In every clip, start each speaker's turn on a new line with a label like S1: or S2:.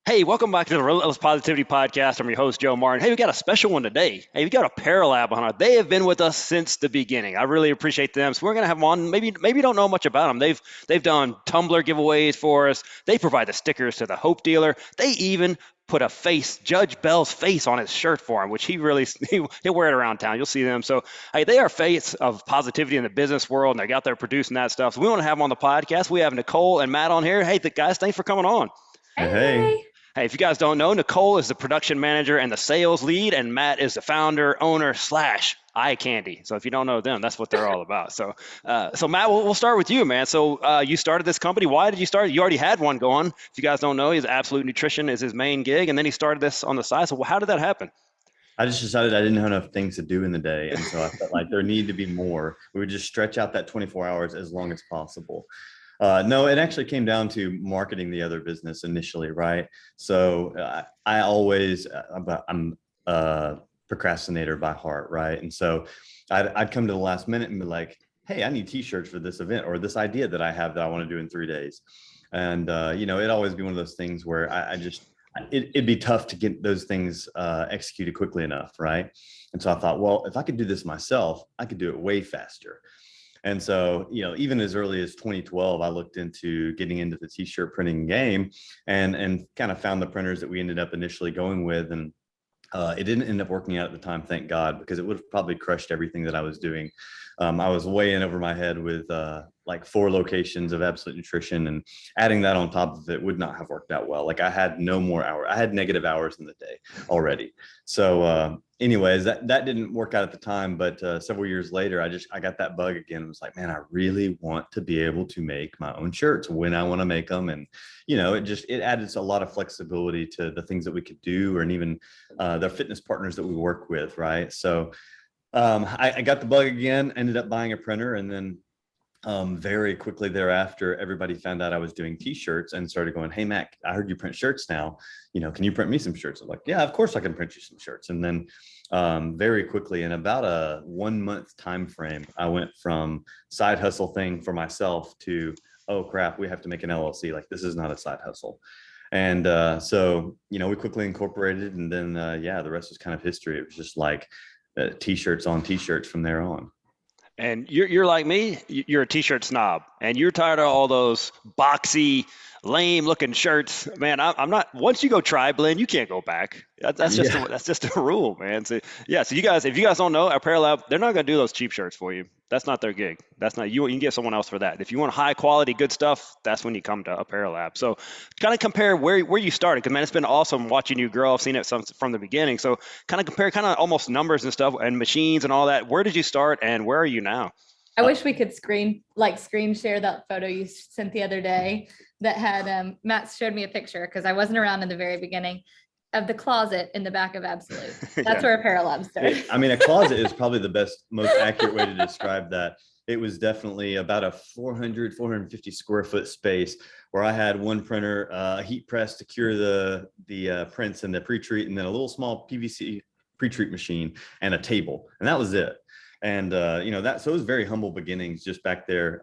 S1: Hey, welcome back to the Relentless Positivity Podcast. I'm your host, Joe Martin. Hey, we got a special one today. Hey, we got Apparel Lab on it. They have been with us since the beginning. I really appreciate them. So we're gonna have them on. Maybe you don't know much about them. They've done tumbler giveaways for us. They provide the stickers to the Hope dealer. They even put a face, Judge Bell's face on his shirt for him, which he'll wear it around town. You'll see them. So hey, they are face of positivity in the business world, and they're out there producing that stuff. So we want to have them on the podcast. We have Nicole and Matt on here. Hey, the guys, thanks for coming on.
S2: Hey.
S3: Hey.
S1: Hey, if you guys don't know, Nicole is the production manager and the sales lead, and Matt is the founder, owner slash eye candy. So if you don't know them, that's what they're all about. So Matt, we'll start with you, man. So you started this company. Why did you start? You already had one going. If you guys don't know, he's Absolute Nutrition is his main gig, and then he started this on the side. So how did that happen?
S2: I just decided I didn't have enough things to do in the day. And so I felt like there needed to be more. We would just stretch out that 24 hours as long as possible. No, it actually came down to marketing the other business initially, right? So I always, I'm a procrastinator by heart, right? And so I'd come to the last minute and be like, hey, I need t-shirts for this event or this idea that I have that I want to do in 3 days. And, it'd always be one of those things where it'd be tough to get those things executed quickly enough, right? And so I thought, well, if I could do this myself, I could do it way faster. And so, even as early as 2012, I looked into getting into the t-shirt printing game and kind of found the printers that we ended up initially going with. And it didn't end up working out at the time, thank God, because it would have probably crushed everything that I was doing. I was way in over my head with like 4 locations of Absolute Nutrition, and adding that on top of it would not have worked out well. Like I had no more hours. I had negative hours in the day already. So anyways, that didn't work out at the time, but several years later, I got that bug again. It was like, man, I really want to be able to make my own shirts when I want to make them. And, it added a lot of flexibility to the things that we could do, and even the fitness partners that we work with. Right. So I got the bug again, ended up buying a printer, and then very quickly thereafter, everybody found out I was doing t-shirts and started going, hey, Mac, I heard you print shirts now. Can you print me some shirts? I'm like, yeah, of course I can print you some shirts. And then very quickly, in about a 1 month time frame, I went from side hustle thing for myself to, oh, crap, we have to make an LLC. Like, this is not a side hustle. And so, we quickly incorporated. And then, the rest was kind of history. It was just like t-shirts on t-shirts from there on.
S1: And you're like me, you're a t-shirt snob, and you're tired of all those boxy, lame-looking shirts. Man, I'm not. Once you go tri-blend, you can't go back. That's just a rule, man. So yeah, so if you guys don't know, Apparel Lab, they're not gonna do those cheap shirts for you. That's not their gig. That's not you. You can get someone else for that. If you want high quality, good stuff, that's when you come to Apparel Lab. So kind of compare where you started, because man, it's been awesome watching you grow. I've seen it from the beginning. So kind of compare, kind of almost numbers and stuff and machines and all that. Where did you start, and where are you now?
S3: I wish we could screen share that photo you sent the other day that had Matt showed me a picture because I wasn't around in the very beginning of the closet in the back of Absolute. That's
S1: Yeah.
S3: where Apparel Lab started.
S2: A closet is probably the most accurate way to describe that. It was definitely about a 450 square foot space where I had one printer, a heat press to cure the prints and the pre-treat, and then a little small PVC pre-treat machine and a table, and that was it. And so it was very humble beginnings just back there.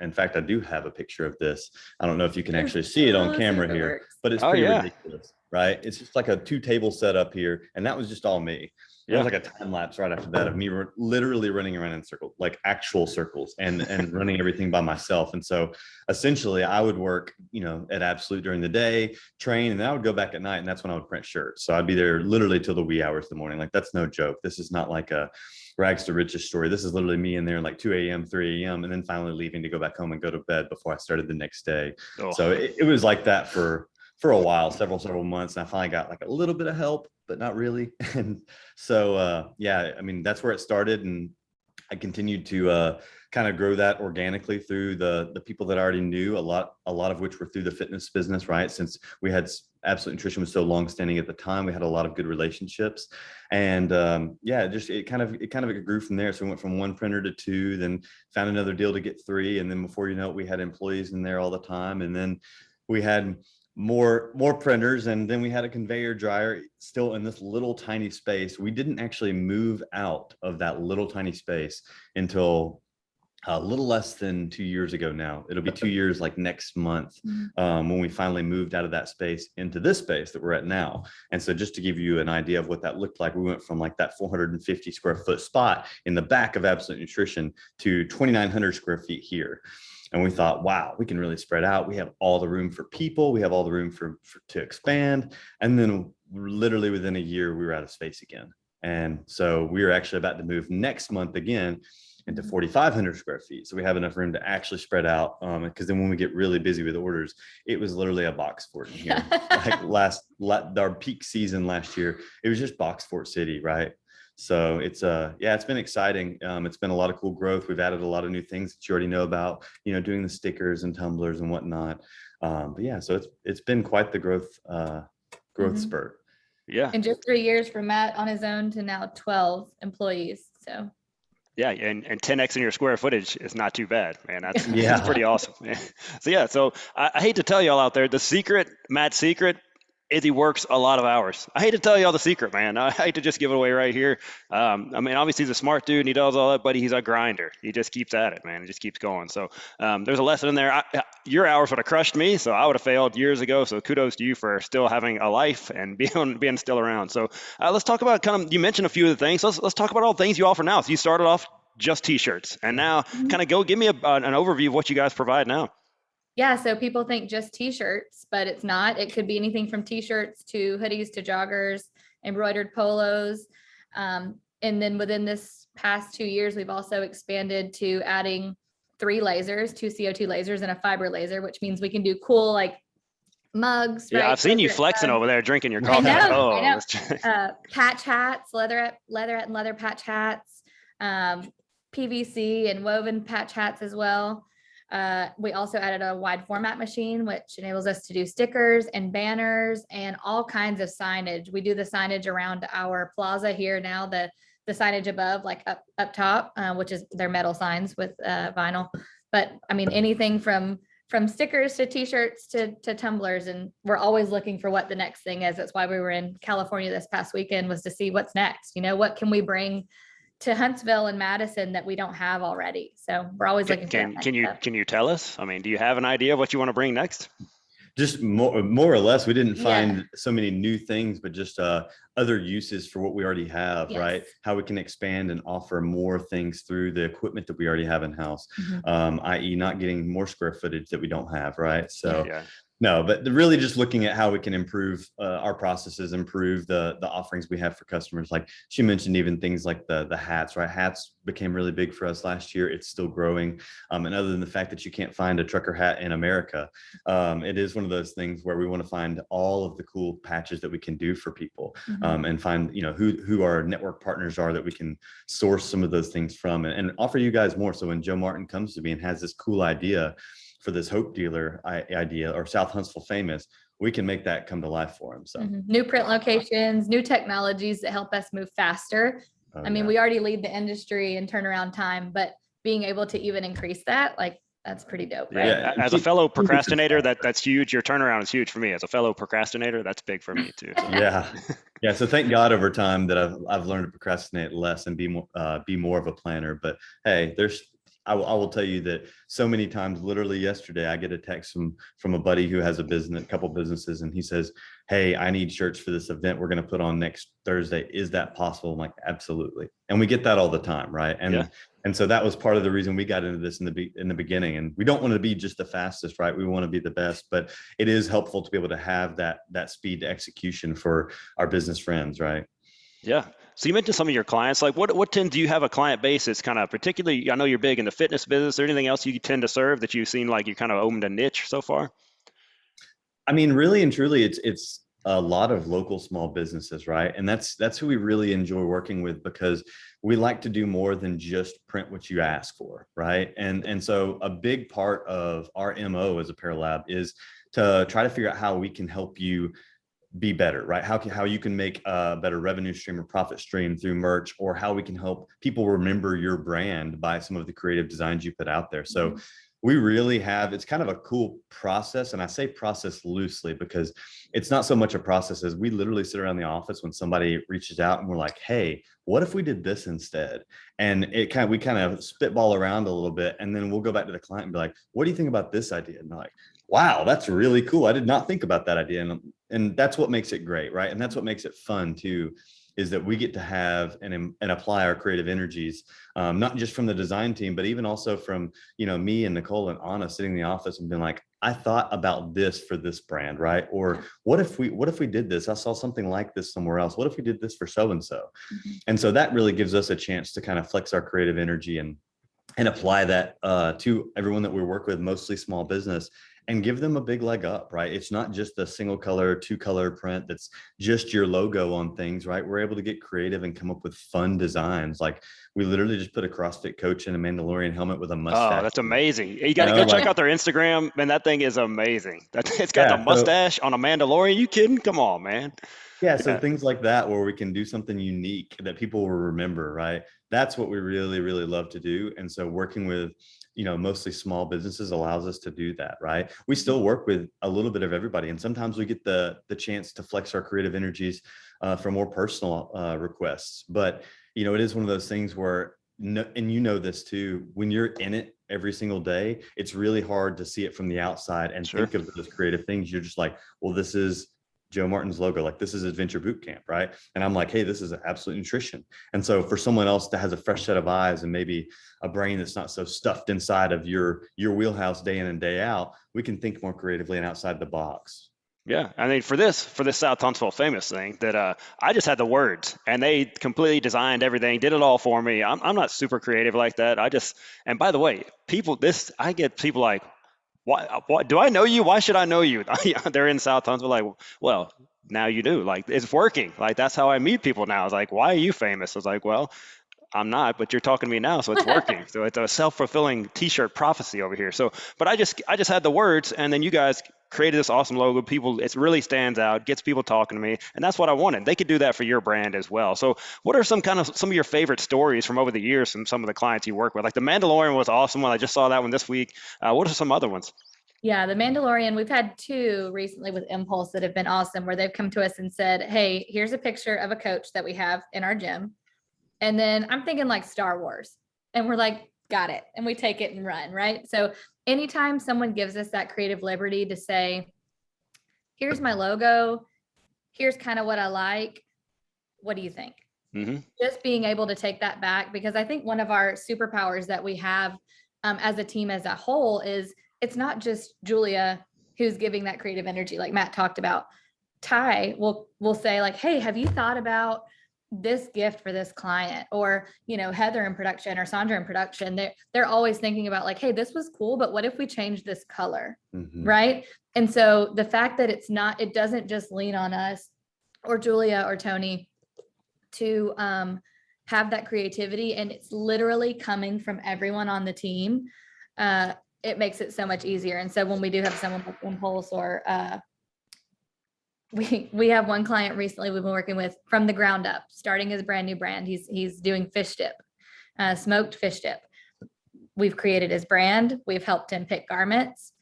S2: In fact, I do have a picture of this. I don't know if you can actually see it on camera here, but it's pretty ridiculous, right? It's just like a 2-table setup here, and that was just all me. There was like a time lapse right after that of me literally running around in circles, like actual circles, and running everything by myself. And so essentially I would work, at Absolute during the day, train, and then I would go back at night, and that's when I would print shirts. So I'd be there literally till the wee hours of the morning. Like, that's no joke. This is not like a rags to riches story. This is literally me in there like 2 a.m., 3 a.m., and then finally leaving to go back home and go to bed before I started the next day. Oh. So it was like that for a while, several months. And I finally got like a little bit of help, but not really. And so, that's where it started. And I continued to kind of grow that organically through the people that I already knew, a lot of which were through the fitness business, right? Since we had Absolute Nutrition was so long standing at the time, we had a lot of good relationships. And it kind of grew from there. So we went from 1 printer to 2, then found another deal to get 3. And then before you know it, we had employees in there all the time. And then we had more printers, and then we had a conveyor dryer still in this little tiny space. We didn't actually move out of that little tiny space until a little less than 2 years ago now. It'll be 2 years like next month, when we finally moved out of that space into this space that we're at now. And so just to give you an idea of what that looked like, we went from like that 450 square foot spot in the back of Absolute Nutrition to 2,900 square feet here. And we thought, wow, we can really spread out. We have all the room for people. We have all the room to expand. And then literally within a year, we were out of space again. And so we are actually about to move next month again into 4,500 square feet. So we have enough room to actually spread out. Because then when we get really busy with orders, it was literally a box fort in here. Like our peak season last year, it was just box fort city, right? So it's it's been exciting. It's been a lot of cool growth. We've added a lot of new things that you already know about, doing the stickers and tumblers and whatnot. But yeah, so it's been quite the growth spurt.
S1: Yeah.
S3: In just 3 years from Matt on his own to now 12 employees. So
S1: yeah, and 10x in your square footage is not too bad, man. That's
S2: Yeah.
S1: that's pretty awesome. So I hate to tell y'all out there, Matt's secret is he works a lot of hours. I hate to tell y'all the secret, man. I hate to just give it away right here. I mean, obviously he's a smart dude and he does all that, but he's a grinder. He just keeps at it, man. He just keeps going. So there's a lesson in there. Your hours would have crushed me, so I would have failed years ago. So kudos to you for still having a life and being still around. So let's talk about you mentioned a few of the things. Let's talk about all the things you offer now. So you started off just t-shirts, and now give me an overview of what you guys provide now.
S3: Yeah, so people think just t-shirts, but it's not. It could be anything from t-shirts to hoodies to joggers, embroidered polos. And then within this past 2 years, we've also expanded to adding 3 lasers, 2 CO2 lasers and a fiber laser, which means we can do cool like mugs.
S1: Yeah,
S3: right?
S1: I've seen you flexing over there drinking your coffee.
S3: I know. Patch hats, leather and leather patch hats, PVC and woven patch hats as well. We also added a wide format machine, which enables us to do stickers and banners and all kinds of signage. We do the signage around our plaza here now, the signage above, like up top, which is their metal signs with vinyl. But I mean, anything from stickers to t-shirts to tumblers. And we're always looking for what the next thing is. That's why we were in California this past weekend, was to see what's next. What can we bring to Huntsville and Madison that we don't have already. So we're always looking for that.
S1: Can you tell us? I mean, do you have an idea of what you want to bring next?
S2: Just more or less, we didn't find so many new things, but just other uses for what we already have, right? How we can expand and offer more things through the equipment that we already have in house, i.e. not getting more square footage that we don't have, right? So no, but really just looking at how we can improve our processes, improve the offerings we have for customers. Like she mentioned, even things like the hats, right? Hats became really big for us last year. It's still growing. And other than the fact that you can't find a trucker hat in America, it is one of those things where we want to find all of the cool patches that we can do for people, and find, who our network partners are that we can source some of those things from and offer you guys more. So when Joe Martin comes to me and has this cool idea for this Hope Dealer idea or South Huntsville Famous, we can make that come to life for him. So
S3: new print locations, new technologies that help us move faster. I mean, we already lead the industry in turnaround time, but being able to even increase that, that's pretty dope, right?
S1: Yeah, as a fellow procrastinator, that's huge. Your turnaround is huge for me. As a fellow procrastinator, that's big for me too. So.
S2: Yeah. So thank God over time that I've learned to procrastinate less and be more of a planner. But hey, I will tell you that so many times, literally yesterday, I get a text from a buddy who has a couple businesses, and he says, "Hey, I need shirts for this event we're going to put on next Thursday. Is that possible?" I'm like, absolutely. And we get that all the time, right? And so that was part of the reason we got into this in the beginning. And we don't want to be just the fastest, right? We want to be the best, but it is helpful to be able to have that speed to execution for our business friends, right?
S1: Yeah. So you mentioned some of your clients. Like what do you have a client base that's kind of particularly, I know you're big in the fitness business, or anything else you tend to serve that you've seen like you kind of owned a niche so far?
S2: I mean, really and truly, it's a lot of local small businesses, right? And that's who we really enjoy working with, because we like to do more than just print what you ask for, right? And so a big part of our MO as Apparel Lab is to try to figure out how we can help you be better, right? How you can make a better revenue stream or profit stream through merch, or how we can help people remember your brand by some of the creative designs you put out there. So We really have, it's kind of a cool process. And I say process loosely because it's not so much a process as we literally sit around the office when somebody reaches out and we're like, hey, what if we did this instead? And we kind of spitball around a little bit. And then we'll go back to the client and be like, what do you think about this idea? And they're like, wow, that's really cool. I did not think about that idea. And that's what makes it great, right? And that's what makes it fun too, is that we get to have and apply our creative energies, not just from the design team, but even also from, me and Nicole and Anna sitting in the office and being like, I thought about this for this brand, right? Or what if we did this? I saw something like this somewhere else. What if we did this for so-and-so? And so that really gives us a chance to kind of flex our creative energy and apply that to everyone that we work with, mostly small business, and give them a big leg up, right? It's not just a single color, 2-color print that's just your logo on things, right? We're able to get creative and come up with fun designs. Like we literally just put a CrossFit coach in a Mandalorian helmet with a mustache.
S1: Oh, that's amazing. You got to go check out their Instagram. Man, that thing is amazing. It's got the mustache on a Mandalorian. You kidding? Come on, man.
S2: Yeah, so things like that where we can do something unique that people will remember, right? That's what we really, really love to do. And so working with, mostly small businesses allows us to do that, right? We still work with a little bit of everybody. And sometimes we get the chance to flex our creative energies for more personal requests. But, it is one of those things where, and this too, when you're in it every single day, it's really hard to see it from the outside and think of those creative things. You're just like, well, this is Joe Martin's logo, like this is Adventure Boot Camp, right? And I'm like, hey, this is Absolute Nutrition. And so for someone else that has a fresh set of eyes and maybe a brain that's not so stuffed inside of your wheelhouse day in and day out, we can think more creatively and outside the box.
S1: Yeah, I mean, for this South Huntsville Famous thing, that I just had the words, and they completely designed everything, did it all for me. I'm not super creative like that. And by the way, I get people like, why do I know you? Why should I know you? They're in South Huntsville, like, well, now you do. Like, it's working. Like, that's how I meet people now. It's like, why are you famous? I was like, well, I'm not, but you're talking to me now, so it's working. So it's a self-fulfilling T-shirt prophecy over here. So, but I just had the words, and then you guys created this awesome logo. It really stands out, gets people talking to me, and that's what I wanted. They could do that for your brand as well. So, what are some of your favorite stories from over the years from some of the clients you work with? Like the Mandalorian was awesome one. I just saw that one this week. What are some other ones?
S3: Yeah, the Mandalorian, we've had 2 recently with Impulse that have been awesome, where they've come to us and said, hey, here's a picture of a coach that we have in our gym. And then I'm thinking like Star Wars, and we're like, got it. And we take it and run, right? So anytime someone gives us that creative liberty to say, here's my logo, here's kind of what I like, what do you think? Just being able to take that back, because I think one of our superpowers that we have as a team as a whole is it's not just Julia who's giving that creative energy, like Matt talked about. Ty will say like, hey, have you thought about this gift for this client? Or, Heather in production or Sandra in production, they're always thinking about like, hey, this was cool, but what if we change this color? Right. And so the fact that it doesn't just lean on us or Julia or Tony to have that creativity, and it's literally coming from everyone on the team, it makes it so much easier. And so when we do have someone like Impulse or we have one client recently we've been working with from the ground up, starting his brand new brand. He's doing fish dip, smoked fish dip. We've created his brand. We've helped him pick garments,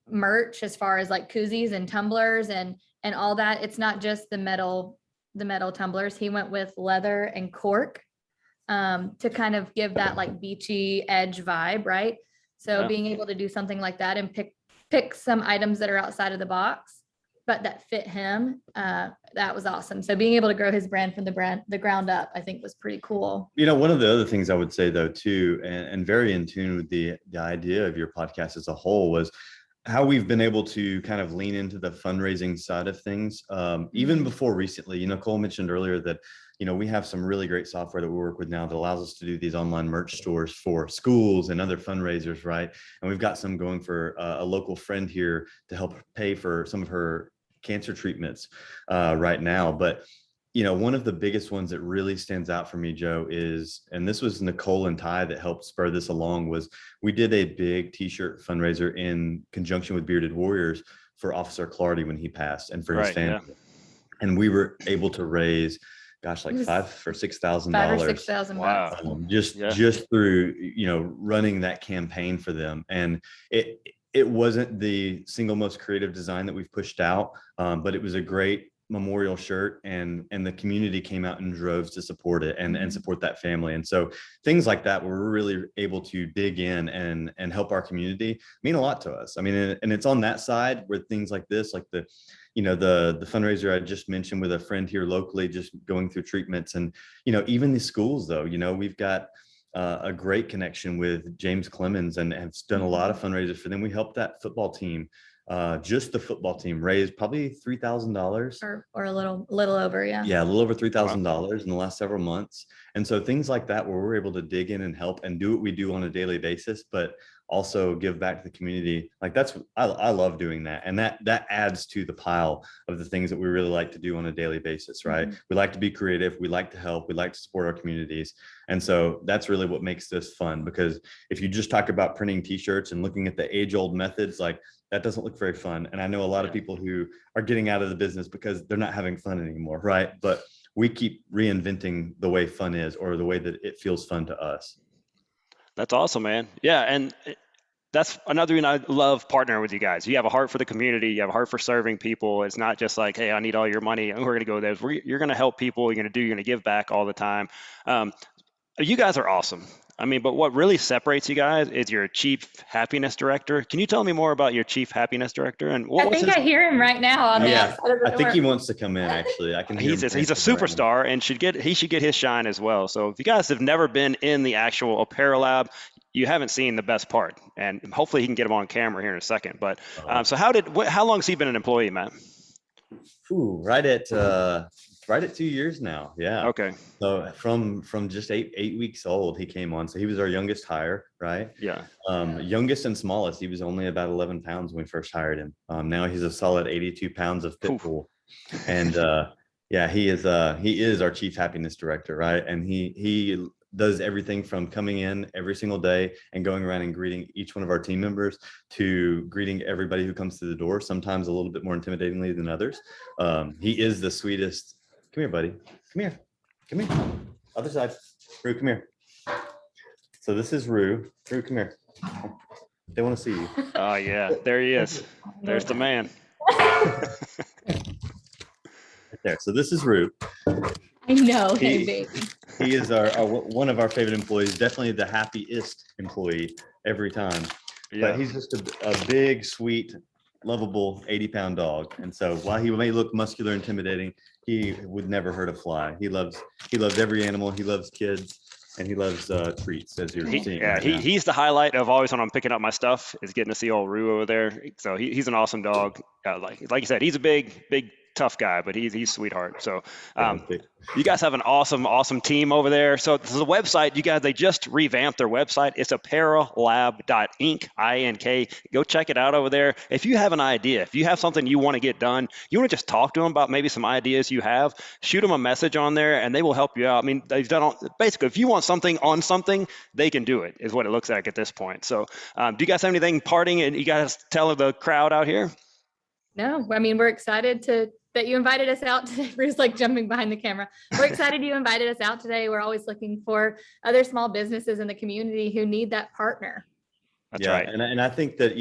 S3: merch as far as like koozies and tumblers and all that. It's not just the metal tumblers. He went with leather and cork to kind of give that like beachy edge vibe, right? So being able to do something like that and pick some items that are outside of the box, but that fit him, that was awesome. So being able to grow his brand from the ground up, I think was pretty cool.
S2: One of the other things I would say though too, and very in tune with the idea of your podcast as a whole, was how we've been able to kind of lean into the fundraising side of things. Even before recently, Cole mentioned earlier that, we have some really great software that we work with now that allows us to do these online merch stores for schools and other fundraisers, right? And we've got some going for a local friend here to help pay for some of her cancer treatments right now. But, one of the biggest ones that really stands out for me, Joe, is, and this was Nicole and Ty that helped spur this along, was we did a big T-shirt fundraiser in conjunction with Bearded Warriors for Officer Clardy when he passed and for his family. Yeah. And we were able to raise gosh, like
S3: It was
S2: $5,000 or $6,000.
S3: 5 or 6 thousand
S1: Wow.
S3: bucks.
S1: Yeah.
S2: Just through running that campaign for them. And it wasn't the single most creative design that we've pushed out, but it was a great memorial shirt, and the community came out in droves to support it and support that family. And so things like that, we're really able to dig in and help our community, mean a lot to us. I mean, and it's on that side where things like this, like the fundraiser I just mentioned with a friend here locally, just going through treatments, and even the schools though, we've got a great connection with James Clemens and have done a lot of fundraisers for them. We helped that football team, just the football team, raise probably $3,000
S3: or a little over. Yeah.
S2: Yeah, a little over $3,000 in the last several months. And so things like that, where we're able to dig in and help and do what we do on a daily basis, but also give back to the community. Like I love doing that. And that adds to the pile of the things that we really like to do on a daily basis, right? We like to be creative. We like to help. We like to support our communities. And so that's really what makes this fun, because if you just talk about printing t-shirts and looking at the age-old methods, like that doesn't look very fun. And I know a lot of people who are getting out of the business because they're not having fun anymore, right? But we keep reinventing the way fun is, or the way that it feels fun to us.
S1: That's awesome, man. Yeah, and that's another reason I love partnering with you guys. You have a heart for the community. You have a heart for serving people. It's not just like, hey, I need all your money and we're going to go there. You're going to help people. You're going to give back all the time. You guys are awesome. I mean, but what really separates you guys is your chief happiness director. Can you tell me more about your chief happiness director? And
S3: I think I hear him right now on the outside of the
S2: I think
S3: door.
S2: he wants to come in. Actually, I can hear
S1: he's
S2: him.
S1: He's a superstar and he should get his shine as well. So if you guys have never been in the actual Apparel Lab, you haven't seen the best part, and hopefully he can get him on camera here in a second. But so how long has he been an employee, Matt?
S2: Ooh, right at 2 years now. Yeah.
S1: Okay.
S2: So from just eight weeks old, he came on. So he was our youngest hire, right?
S1: Yeah.
S2: Youngest and smallest. He was only about 11 pounds when we first hired him. Now he's a solid 82 pounds of pit bull. And yeah, he is our chief happiness director, right? And he does everything from coming in every single day and going around and greeting each one of our team members, to greeting everybody who comes through the door, sometimes a little bit more intimidatingly than others. He is the sweetest. Come here, buddy. Come here. Come here. Other side. Rue, come here. So this is Rue. Rue, come here. They want to see you.
S1: Oh, yeah. There he is. There's the man.
S2: Right there. So this is Rue.
S3: I know. Hey, baby.
S2: He is our one of our favorite employees, definitely the happiest employee every time.
S1: Yeah.
S2: But he's just a big, sweet, lovable 80-pound dog. And so while he may look muscular, intimidating, he would never hurt a fly. He loves every animal. He loves kids, and he loves treats, as you're seeing.
S1: Yeah, he's the highlight of always when I'm picking up my stuff, is getting to see old Rue over there. So he's an awesome dog. Like you said, he's a big tough guy, but he's a sweetheart. So you guys have an awesome team over there. So this is the website, they just revamped their website. It's apparellab.inc, I-N-K. Go check it out over there. If you have an idea, if you have something you want to get done, you want to just talk to them about maybe some ideas you have, shoot them a message on there and they will help you out. I mean, they've done basically, if you want something on something, they can do it, is what it looks like at this point. So do you guys have anything parting and you guys tell the crowd out here?
S3: No, I mean, we're excited that you invited us out today. Rue's like jumping behind the camera. We're excited you invited us out today. We're always looking for other small businesses in the community who need that partner.
S1: That's right.
S2: And I think that,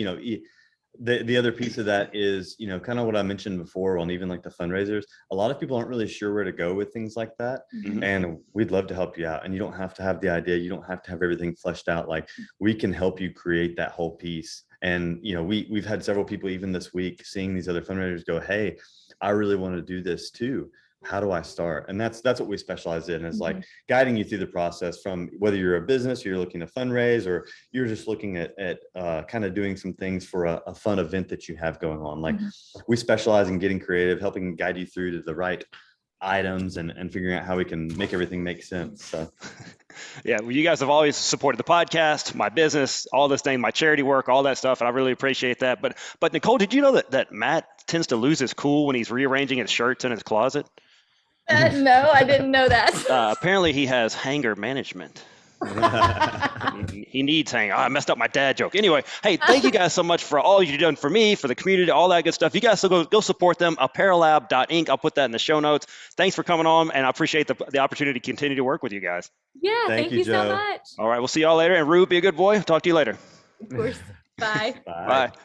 S2: the other piece of that is, kind of what I mentioned before on even like the fundraisers, a lot of people aren't really sure where to go with things like that.
S1: Mm-hmm.
S2: And we'd love to help you out. And you don't have to have the idea. You don't have to have everything fleshed out. Like, we can help you create that whole piece. And, we've had several people even this week seeing these other fundraisers go, hey, I really want to do this too. How do I start? And that's what we specialize in, is like guiding you through the process, from whether you're a business, or you're looking to fundraise, or you're just looking at kind of doing some things for a fun event that you have going on. Like, we specialize in getting creative, helping guide you through to the right items and figuring out how we can make everything make sense. So
S1: yeah, well, you guys have always supported the podcast, my business, all this thing, my charity work, all that stuff, and I really appreciate that. But Nicole, did you know that Matt tends to lose his cool when he's rearranging his shirts in his closet?
S3: No, I didn't know that.
S1: Apparently he has hanger management. He needs saying, I messed up my dad joke. Anyway, hey, thank you guys so much for all you've done for me, for the community, all that good stuff. You guys still go support them, apparellab.inc. I'll put that in the show notes. Thanks for coming on, and I appreciate the opportunity to continue to work with you guys.
S3: Yeah, thank you so
S2: Joe.
S3: much.
S1: All right, we'll see y'all later. And Rue, be a good boy. Talk to you later.
S3: Of course. Bye.
S2: Bye.
S1: Bye.